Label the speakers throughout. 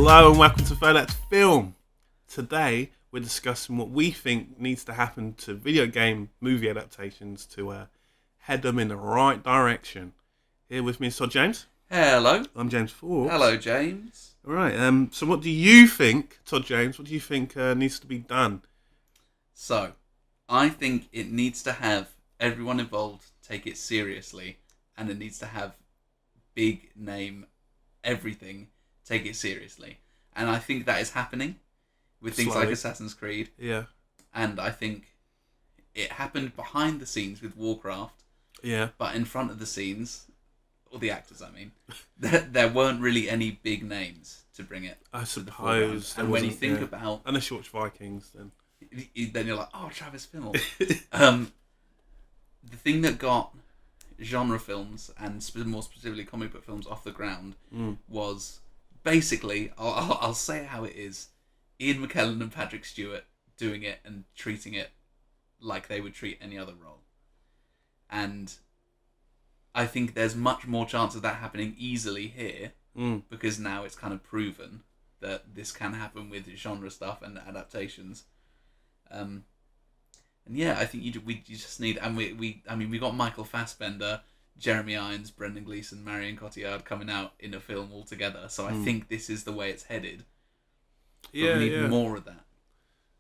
Speaker 1: Hello and welcome to That's Film. Today we're discussing what we think needs to happen to video game movie adaptations to head them in the right direction. Here with me is Todd James.
Speaker 2: Hello.
Speaker 1: I'm James Forbes.
Speaker 2: Hello, James.
Speaker 1: Alright, so what do you think, Todd James, what do you think needs to be done?
Speaker 2: So, I think it needs to have everyone involved take it seriously, and it needs to have big name everything take it seriously. And I think that is happening with things like Assassin's Creed.
Speaker 1: Yeah.
Speaker 2: And I think it happened behind the scenes with Warcraft.
Speaker 1: Yeah.
Speaker 2: But in front of the scenes, or the actors, I mean, there weren't really any big names to bring it.
Speaker 1: I suppose.
Speaker 2: And when you think about...
Speaker 1: Unless you watch Vikings, then
Speaker 2: you're like, oh, Travis Fimmel. The thing that got genre films, and more specifically comic book films, off the ground was basically, I'll say it how it is, Ian McKellen and Patrick Stewart doing it and treating it like they would treat any other role. And I think there's much more chance of that happening easily here, because now it's kind of proven that this can happen with genre stuff and adaptations. And yeah, I think you just need, and we got Michael Fassbender, Jeremy Irons, Brendan Gleeson, Marion Cotillard coming out in a film all together. So I think this is the way it's headed. But we need more of that.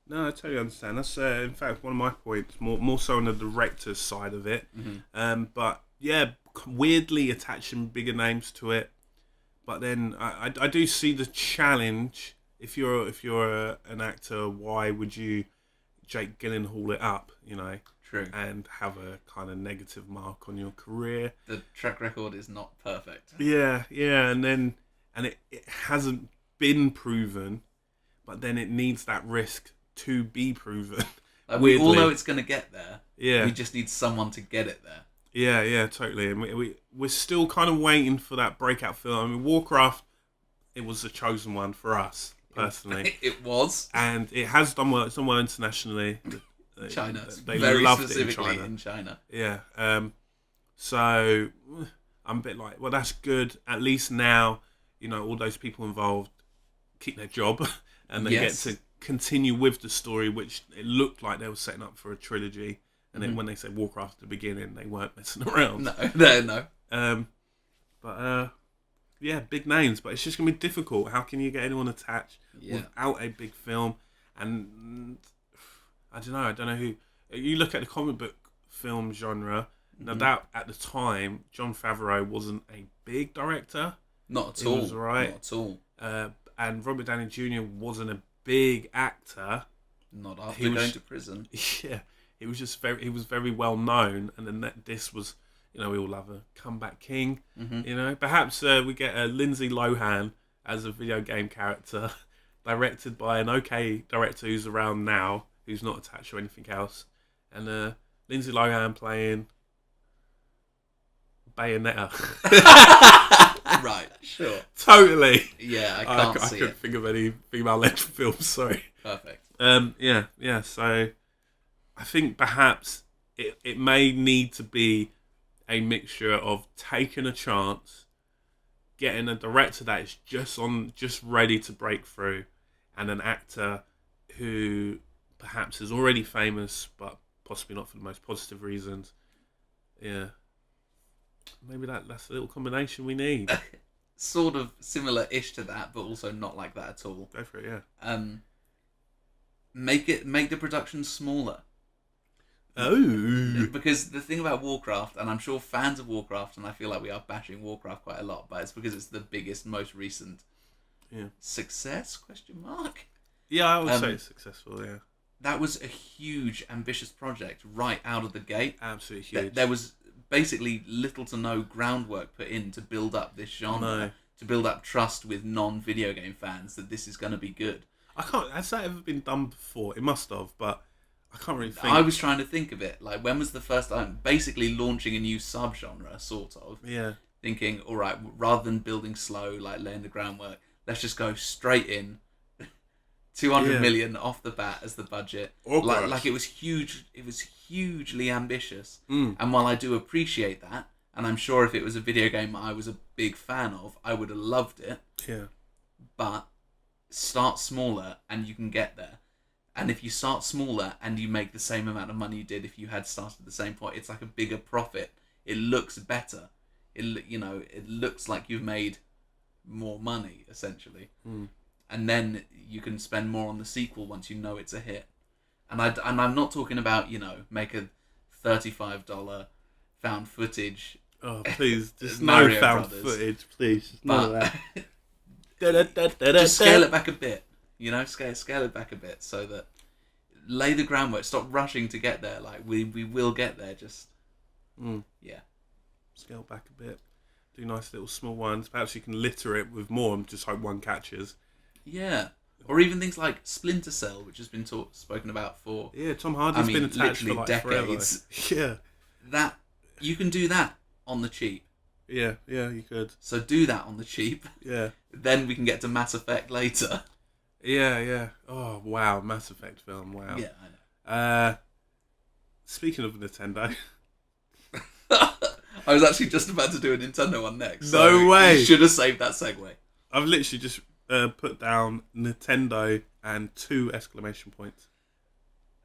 Speaker 1: No, I totally understand. That's in fact one of my points, more so on the director's side of it. But yeah, weirdly attaching bigger names to it. But then I do see the challenge. If you're an actor, why would you Jake Gyllenhaal it up, you know?
Speaker 2: True.
Speaker 1: And have a kind of negative mark on your career.
Speaker 2: The track record is not perfect.
Speaker 1: Yeah, and it hasn't been proven, but then it needs that risk to be proven.
Speaker 2: Like, we all know it's going to get there.
Speaker 1: Yeah.
Speaker 2: We just need someone to get it there.
Speaker 1: Yeah, totally. And we're still kind of waiting for that breakout film. I mean, Warcraft, it was the chosen one for us, personally.
Speaker 2: It was.
Speaker 1: And it has done well. It's done well internationally.
Speaker 2: China.
Speaker 1: They
Speaker 2: very
Speaker 1: loved
Speaker 2: specifically
Speaker 1: it
Speaker 2: in China.
Speaker 1: Yeah. So I'm a bit like, well, that's good. At least now, you know, all those people involved keep their job and they get to continue with the story, which it looked like they were setting up for a trilogy. And then when they said Warcraft at the beginning, they weren't messing around.
Speaker 2: No.
Speaker 1: Yeah, big names, but it's just gonna be difficult. How can you get anyone attached without a big film? And I don't know who. You look at the comic book film genre. Now that at the time, Jon Favreau wasn't a big director.
Speaker 2: Not at all.
Speaker 1: Was right.
Speaker 2: Not at all.
Speaker 1: And Robert Downey Jr. wasn't a big actor.
Speaker 2: Not after going to prison.
Speaker 1: Yeah, he was just very well known, and then this was, you know, we all love a comeback king. You know, perhaps we get a Lindsay Lohan as a video game character, directed by an okay director who's around now, who's not attached to anything else, and Lindsay Lohan playing Bayonetta.
Speaker 2: Right, sure.
Speaker 1: Totally.
Speaker 2: Yeah, I
Speaker 1: couldn't think of any female-led films. Sorry.
Speaker 2: Perfect.
Speaker 1: Yeah. So I think perhaps it may need to be a mixture of taking a chance, getting a director that is just ready to break through, and an actor who perhaps is already famous, but possibly not for the most positive reasons. Yeah. Maybe that's a little combination we need.
Speaker 2: Sort of similar-ish to that, but also not like that at all.
Speaker 1: Go for it, yeah.
Speaker 2: Make the production smaller.
Speaker 1: Oh.
Speaker 2: Because the thing about Warcraft, and I'm sure fans of Warcraft, and I feel like we are bashing Warcraft quite a lot, but it's because it's the biggest, most recent success, ?
Speaker 1: Yeah, I would say it's successful, yeah.
Speaker 2: That was a huge, ambitious project right out of the gate.
Speaker 1: Absolutely huge.
Speaker 2: There was basically little to no groundwork put in to build up this genre, to build up trust with non-video game fans that this is going to be good.
Speaker 1: Has that ever been done before? It must have, but I can't really think.
Speaker 2: I was trying to think of it. Like, when was the first time? Basically launching a new subgenre, sort of.
Speaker 1: Yeah.
Speaker 2: Thinking, all right, rather than building slow, like laying the groundwork, let's just go straight in. 200 million off the bat as the budget. Like it was huge. It was hugely ambitious. And while I do appreciate that, and I'm sure if it was a video game I was a big fan of, I would have loved it.
Speaker 1: Yeah.
Speaker 2: But start smaller and you can get there. And if you start smaller and you make the same amount of money you did if you had started at the same point, it's like a bigger profit. It looks better. It looks like you've made more money, essentially. And then you can spend more on the sequel once you know it's a hit. And I'm not talking about, make a $35 found footage.
Speaker 1: Oh, please, just
Speaker 2: Mario
Speaker 1: no found
Speaker 2: Brothers.
Speaker 1: footage, please. Just none of that.
Speaker 2: Just scale it back a bit. Scale it back a bit so that lay the groundwork. Stop rushing to get there. Like we will get there. Just yeah.
Speaker 1: Scale back a bit. Do nice little small ones. Perhaps you can litter it with more and just hope one catches.
Speaker 2: Yeah. Or even things like Splinter Cell, which has been spoken about for
Speaker 1: Tom Hardy's been attached for like
Speaker 2: decades.
Speaker 1: Forever.
Speaker 2: That you can do that on the cheap.
Speaker 1: Yeah, you could.
Speaker 2: So do that on the cheap.
Speaker 1: Yeah.
Speaker 2: Then we can get to Mass Effect later.
Speaker 1: Yeah. Oh wow, Mass Effect film. Wow.
Speaker 2: Yeah, I know.
Speaker 1: Speaking of Nintendo.
Speaker 2: I was actually just about to do a Nintendo one next.
Speaker 1: No way.
Speaker 2: You should have saved that segue.
Speaker 1: I've literally just put down Nintendo and 2 exclamation points.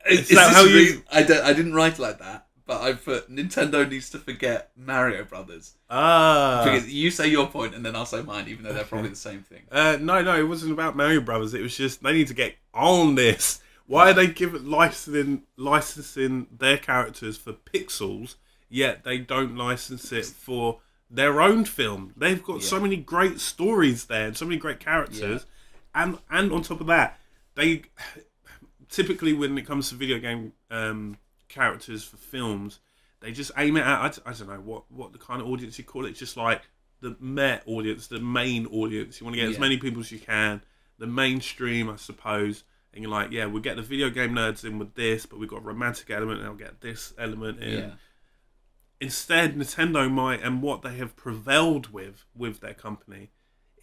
Speaker 2: Is that how you? I didn't write it like that, but I put Nintendo needs to forget Mario Brothers. Because you say your point and then I'll say mine, even though they're probably the same thing.
Speaker 1: No, it wasn't about Mario Brothers. It was just they need to get on this. Why are they licensing their characters for pixels, yet they don't license it for their own film? They've got so many great stories there and so many great characters, and on top of that, they typically when it comes to video game characters for films, they just aim it at I don't know what the kind of audience you call it. It's just like the Met audience, the main audience. You want to get as many people as you can, the mainstream, I suppose. And you're like, we'll get the video game nerds in with this, but we've got a romantic element, and I'll get this element in. Yeah. Instead, Nintendo might, and what they have prevailed with their company,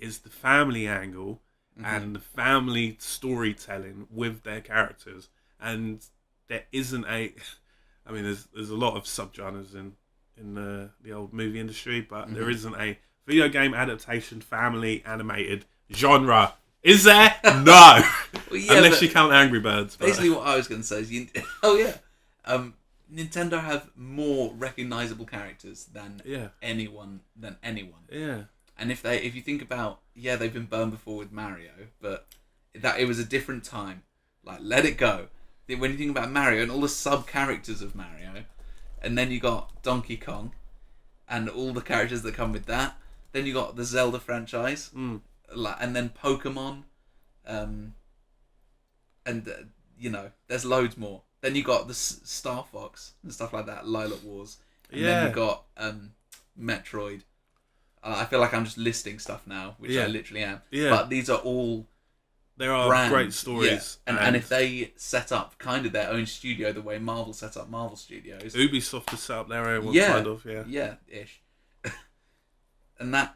Speaker 1: is the family angle and the family storytelling with their characters. And there isn't there's a lot of subgenres in the old movie industry, but there isn't a video game adaptation family animated genre. Is there? No. Unless you count Angry Birds. But...
Speaker 2: Basically what I was going to say is, Nintendo have more recognisable characters than anyone.
Speaker 1: Yeah.
Speaker 2: And if you think about, they've been burned before with Mario, but that it was a different time. Like, let it go. When you think about Mario and all the sub-characters of Mario, and then you got Donkey Kong, and all the characters that come with that, then you got the Zelda franchise, and then Pokemon, and there's loads more. Then you got the Star Fox and stuff like that, Lilac Wars, and then you got Metroid. I feel like I'm just listing stuff now, which I literally am. Yeah. But these are all brands.
Speaker 1: Great stories.
Speaker 2: Yeah. And if they set up kind of their own studio the way Marvel set up Marvel Studios,
Speaker 1: Ubisoft has set up their own one, kind of.
Speaker 2: Yeah, ish. And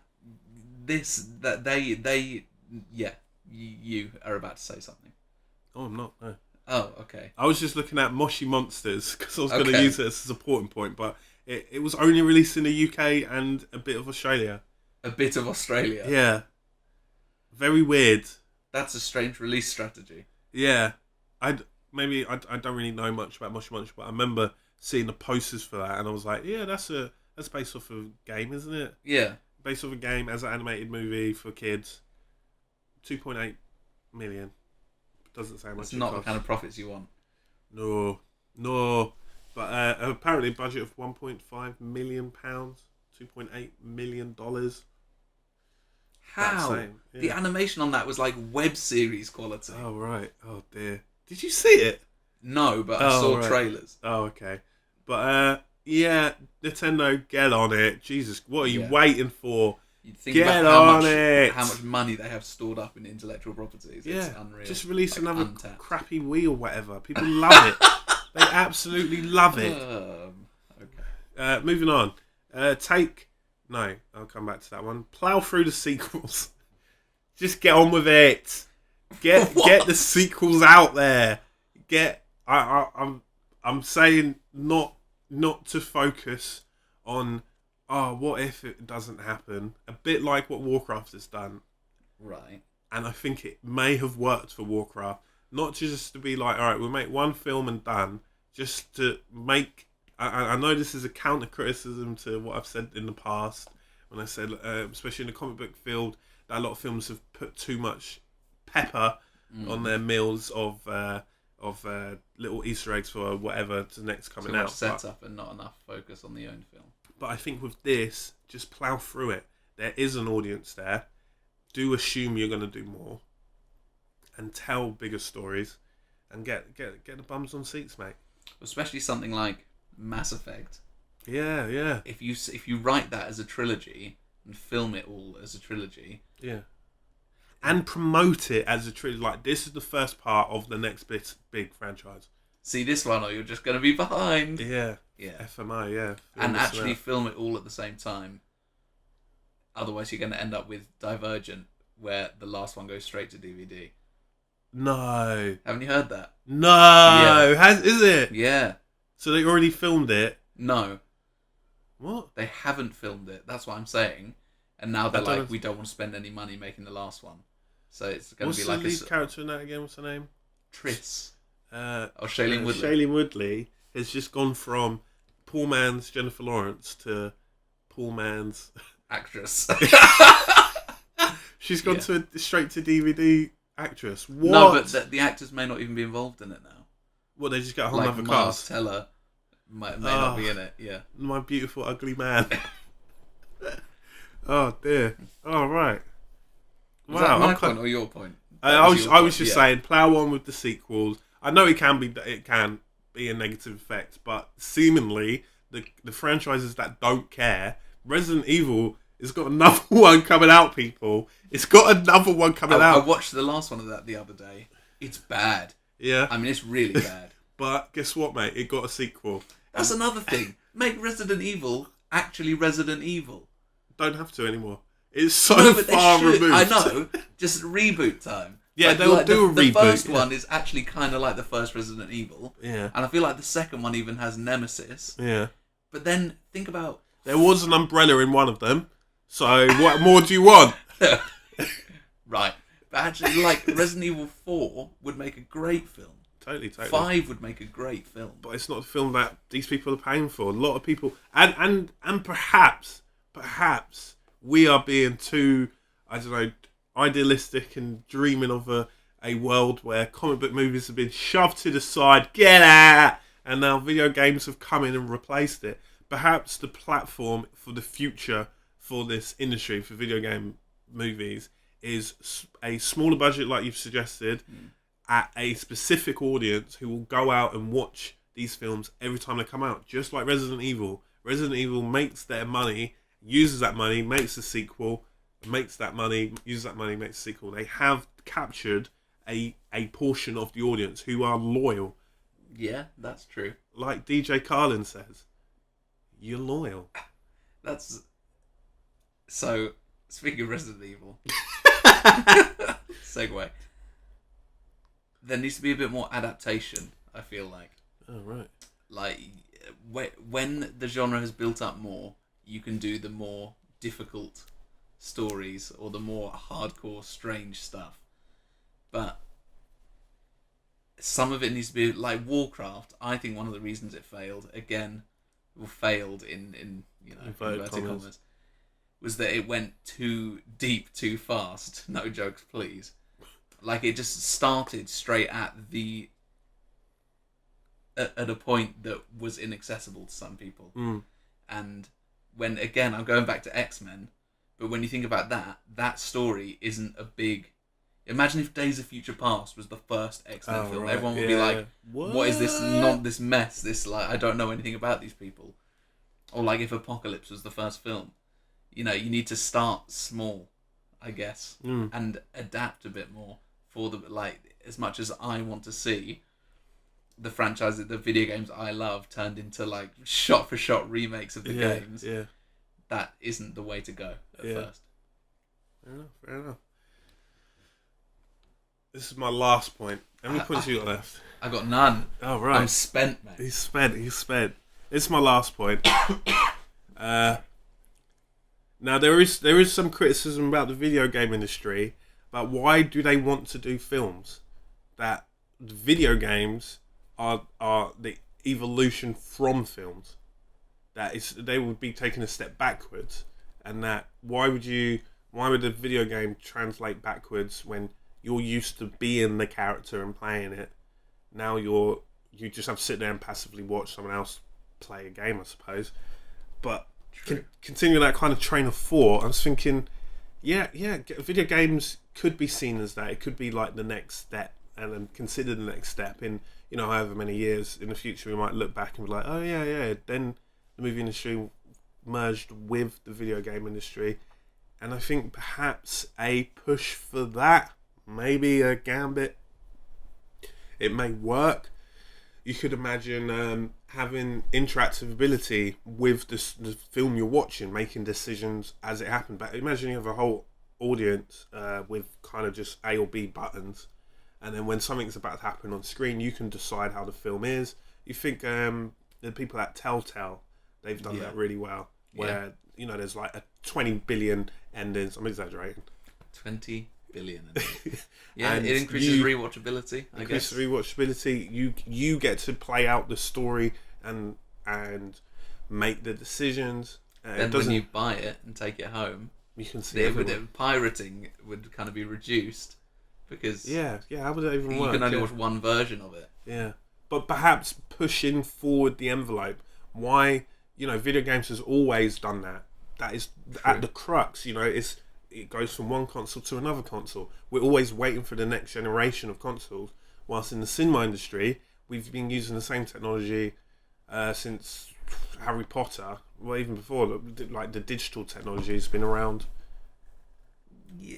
Speaker 2: you are about to say something.
Speaker 1: Oh, I'm not. No.
Speaker 2: Oh, okay.
Speaker 1: I was just looking at Moshi Monsters because I was going to use it as a supporting point, but it was only released in the UK and a bit of Australia.
Speaker 2: A bit of Australia?
Speaker 1: Yeah. Very weird.
Speaker 2: That's a strange release strategy.
Speaker 1: Yeah. I don't really know much about Moshi Monsters, but I remember seeing the posters for that and I was like, that's based off of a game, isn't it?
Speaker 2: Yeah.
Speaker 1: Based off a game as an animated movie for kids. 2.8 million. Doesn't say much.
Speaker 2: It's not the kind of profits you want.
Speaker 1: No. But apparently a budget of £1.5 million, $2.8 million.
Speaker 2: How? The animation on that was like web series quality.
Speaker 1: Oh, right. Oh, dear. Did you see it?
Speaker 2: No, but I saw trailers.
Speaker 1: Oh, okay. But, Nintendo, get on it. Jesus, what are you waiting for?
Speaker 2: Get on it. How much money they have stored up in intellectual properties. It's unreal.
Speaker 1: Just release another crappy Wii or whatever. People love it. They absolutely love it. Okay. Moving on. I'll come back to that one. Plow through the sequels. Just get on with it. Get the sequels out there. I'm saying not to focus on what if it doesn't happen? A bit like what Warcraft has done.
Speaker 2: Right.
Speaker 1: and I think it may have worked for Warcraft. Not just to be like, all right, we'll make one film and done, just to make. I know this is a counter criticism to what I've said in the past when I said, especially in the comic book field, that a lot of films have put too much pepper on their meals of little Easter eggs for whatever the next coming
Speaker 2: too much
Speaker 1: out.
Speaker 2: Setup and not enough focus on the own film.
Speaker 1: But I think with this, just plough through it. There is an audience there. Do assume you're going to do more, and tell bigger stories, and get the bums on seats, mate.
Speaker 2: Especially something like Mass Effect.
Speaker 1: Yeah.
Speaker 2: If you write that as a trilogy and film it all as a trilogy,
Speaker 1: yeah, and promote it as a trilogy, like this is the first part of the next big franchise.
Speaker 2: See this one, or you're just going to be behind.
Speaker 1: Yeah. FMI, yeah.
Speaker 2: And actually film it all at the same time. Otherwise, you're going to end up with Divergent, where the last one goes straight to DVD.
Speaker 1: No.
Speaker 2: Haven't you heard that?
Speaker 1: No.
Speaker 2: Yeah.
Speaker 1: Is it?
Speaker 2: Yeah.
Speaker 1: So they already filmed it?
Speaker 2: No.
Speaker 1: What?
Speaker 2: They haven't filmed it. That's what I'm saying. And now they're like, we don't want to spend any money making the last one. So it's going to be like...
Speaker 1: What's the lead character in that again? What's her name?
Speaker 2: Triss.
Speaker 1: Shailene Woodley. Shailene Woodley has just gone from poor man's Jennifer Lawrence to poor man's...
Speaker 2: actress.
Speaker 1: She's gone to straight to DVD actress. What?
Speaker 2: No, but the actors may not even be involved in it now.
Speaker 1: Well, they just got a whole
Speaker 2: like
Speaker 1: other
Speaker 2: Miles
Speaker 1: cast.
Speaker 2: Teller may not be in it. Yeah.
Speaker 1: My beautiful ugly man. Oh dear. All right.
Speaker 2: Was that my point or your point?
Speaker 1: I was just saying, plough on with the sequels. I know it can be a negative effect, but seemingly the franchises that don't care, Resident Evil has got another one coming out. People, it's got another one coming out.
Speaker 2: I watched the last one of that the other day. It's bad.
Speaker 1: Yeah.
Speaker 2: I mean, it's really bad.
Speaker 1: But guess what, mate? It got a sequel.
Speaker 2: That's another thing. Make Resident Evil actually Resident Evil.
Speaker 1: Don't have to anymore. It's so far removed.
Speaker 2: I know. Just reboot time.
Speaker 1: Yeah, they'll do a reboot.
Speaker 2: The first one is actually kind of like the first Resident Evil.
Speaker 1: Yeah.
Speaker 2: And I feel like the second one even has Nemesis.
Speaker 1: Yeah.
Speaker 2: But then, think about...
Speaker 1: There was an umbrella in one of them. So, what more do you want?
Speaker 2: Right. But actually, like, Resident Evil 4 would make a great film.
Speaker 1: Totally.
Speaker 2: 5 would make a great film.
Speaker 1: But it's not the film that these people are paying for. A lot of people... And perhaps we are being too, I don't know, idealistic and dreaming of a world where comic book movies have been shoved to the side, get out, and now video games have come in and replaced it. Perhaps the platform for the future for this industry, for video game movies, is a smaller budget like you've suggested, at a specific audience who will go out and watch these films every time they come out, just like Resident Evil. Resident Evil makes their money, uses that money, makes a sequel, makes that money, uses that money, makes a sequel. They have captured a portion of the audience who are loyal.
Speaker 2: Yeah, that's true.
Speaker 1: Like DJ Carlin says, you're loyal.
Speaker 2: That's... So, speaking of Resident Evil... segue. There needs to be a bit more adaptation, I feel like.
Speaker 1: Oh, right.
Speaker 2: Like, when the genre has built up more, you can do the more difficult stories or the more hardcore, strange stuff. But some of it needs to be like Warcraft. I think one of the reasons it failed, failed in inverted commas, was that it went too deep, too fast. No jokes, please. Like, it just started straight at a point that was inaccessible to some people. And when, again, I'm going back to X-Men, but when you think about that story isn't a big... Imagine if Days of Future Past was the first X-Men film. Right. Everyone would be like, what is this this mess? This, like, I don't know anything about these people. Or like if Apocalypse was the first film. You know, you need to start small, I guess, and adapt a bit more for the, like, as much as I want to see the franchise, the video games I love turned into like shot-for-shot remakes of the games. Yeah. That isn't the way to go at first.
Speaker 1: Fair enough. This is my last point. How many points you got left?
Speaker 2: I got none.
Speaker 1: Oh, right.
Speaker 2: I'm spent, man.
Speaker 1: He's spent. This is my last point. Now, there is some criticism about the video game industry But why do they want to do films? That video games are the evolution from films. That is, they would be taking a step backwards, and that why would the video game translate backwards when you're used to being the character and playing it? Now you just have to sit there and passively watch someone else play a game, I suppose. But continuing that kind of train of thought, I was thinking, yeah, video games could be seen as that. It could be like the next step, and then considered the next step in, however many years in the future we might look back and be like, oh yeah, then the movie industry merged with the video game industry. And I think perhaps a push for that, maybe a gambit, it may work. You could imagine having interactive ability with the film you're watching, making decisions as it happened. But imagine you have a whole audience with kind of just A or B buttons, and then when something's about to happen on screen, you can decide how the film is. You think the people at Telltale, they've done that really well, where there's like a 20 billion endings. I'm exaggerating.
Speaker 2: 20 billion. Yeah, and it increases rewatchability.
Speaker 1: Increases rewatchability. You get to play out the story and make the decisions.
Speaker 2: Then when you buy it and take it home,
Speaker 1: you can see
Speaker 2: pirating would kind of be reduced because
Speaker 1: how would that even work?
Speaker 2: You can only watch one version of it.
Speaker 1: Yeah, but perhaps pushing forward the envelope. Why? Video games has always done that. That is at the crux. It goes from one console to another console. We're always waiting for the next generation of consoles. Whilst in the cinema industry, we've been using the same technology since Harry Potter. Well, even before, like the digital technology has been around.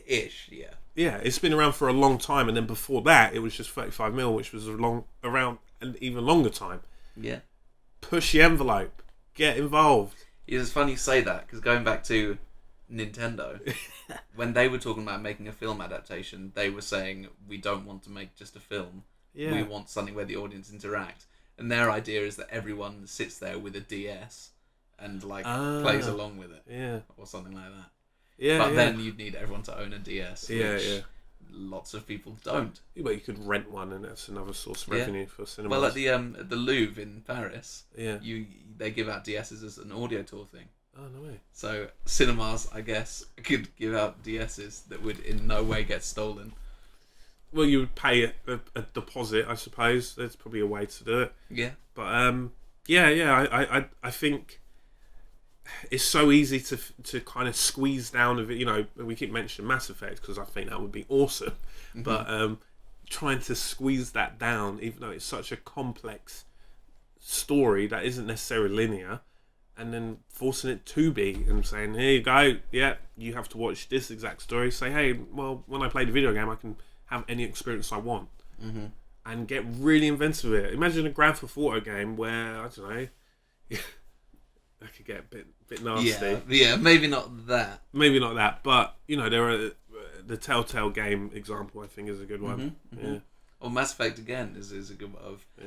Speaker 2: Ish, yeah.
Speaker 1: Yeah, it's been around for a long time, and then before that, it was just 35mm, which was around an even longer time.
Speaker 2: Yeah.
Speaker 1: Push the envelope. Get involved.
Speaker 2: It's funny you say that, because going back to Nintendo, when they were talking about making a film adaptation, they were saying, we don't want to make just a film. Yeah. We want something where the audience interact. And their idea is that everyone sits there with a DS and plays along with it.
Speaker 1: Yeah.
Speaker 2: Or something like that.
Speaker 1: Yeah.
Speaker 2: But then you'd need everyone to own a DS, which lots of people don't.
Speaker 1: But you could rent one, and that's another source of revenue for cinemas.
Speaker 2: Well, at the Louvre in Paris,
Speaker 1: they
Speaker 2: give out DSs as an audio tour thing.
Speaker 1: Oh, no way.
Speaker 2: So cinemas, I guess, could give out DSs that would in no way get stolen.
Speaker 1: Well, you would pay a deposit, I suppose. There's probably a way to do it.
Speaker 2: Yeah.
Speaker 1: But I think it's so easy to kind of squeeze down of it. We keep mentioning Mass Effect because I think that would be awesome. Mm-hmm. But trying to squeeze that down, even though it's such a complex story that isn't necessarily linear, and then forcing it to be and saying, here you go, you have to watch this exact story. Say, hey, well, when I play the video game, I can have any experience I want.
Speaker 2: Mm-hmm.
Speaker 1: And get really inventive with it. Imagine a Grand Theft Auto game where, I don't know, that could get a bit nasty.
Speaker 2: Yeah, maybe not that.
Speaker 1: Maybe not that, but, there are the Telltale game example, I think, is a good one.
Speaker 2: Mm-hmm, mm-hmm. Yeah. Or Mass Effect, again, is a good one.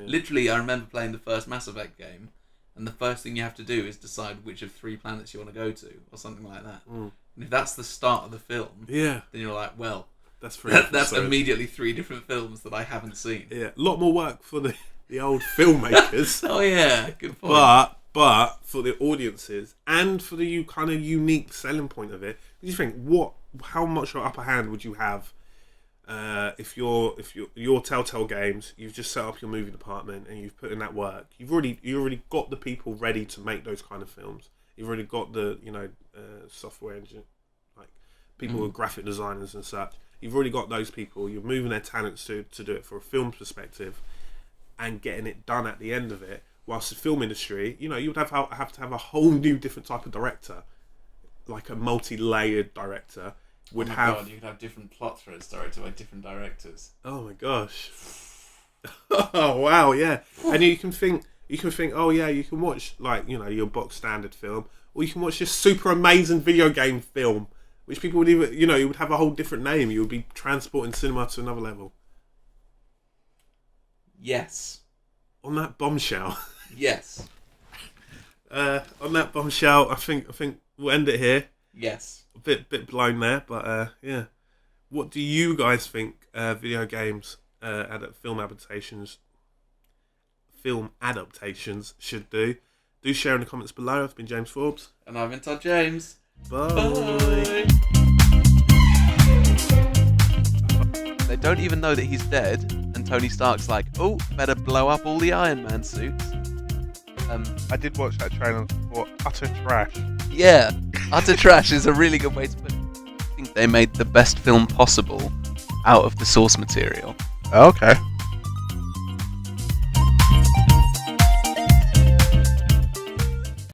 Speaker 2: Literally, I remember playing the first Mass Effect game, and the first thing you have to do is decide which of 3 planets you want to go to, or something like that. And if that's the start of the film, then you're like, well, that's immediately 3 different films that I haven't seen. Yeah, a lot more work for the old filmmakers. Oh yeah, good point.
Speaker 1: But for the audiences and for the kind of unique selling point of it, you think how much of upper hand would you have if your Telltale games, you've just set up your movie department and you've put in that work. You already got the people ready to make those kind of films. You've already got the software engine, like people with graphic designers and such. You've already got those people. You're moving their talents to do it for a film perspective and getting it done at the end of it. Whilst the film industry, you would have to have a whole new different type of director, like a multi-layered director. God,
Speaker 2: you could have different plot threads directed by different directors.
Speaker 1: Oh my gosh! Oh wow, yeah. And you can think, oh yeah, you can watch your box standard film, or you can watch this super amazing video game film, which people would even, you would have a whole different name. You would be transporting cinema to another level.
Speaker 2: Yes.
Speaker 1: On that bombshell.
Speaker 2: Yes.
Speaker 1: On that bombshell, I think we'll end it here.
Speaker 2: Yes.
Speaker 1: A bit blown there, but yeah. what do you guys think video games film adaptations should do? Do share in the comments below. I've been James Forbes.
Speaker 2: And I'm Untitled James.
Speaker 1: Bye.
Speaker 2: Bye.
Speaker 3: They don't even know that he's dead, and Tony Stark's like, oh, better blow up all the Iron Man suits.
Speaker 4: I did watch that trailer for utter trash.
Speaker 3: Yeah, utter trash is a really good way to put it. I think they made the best film possible out of the source material.
Speaker 4: Okay.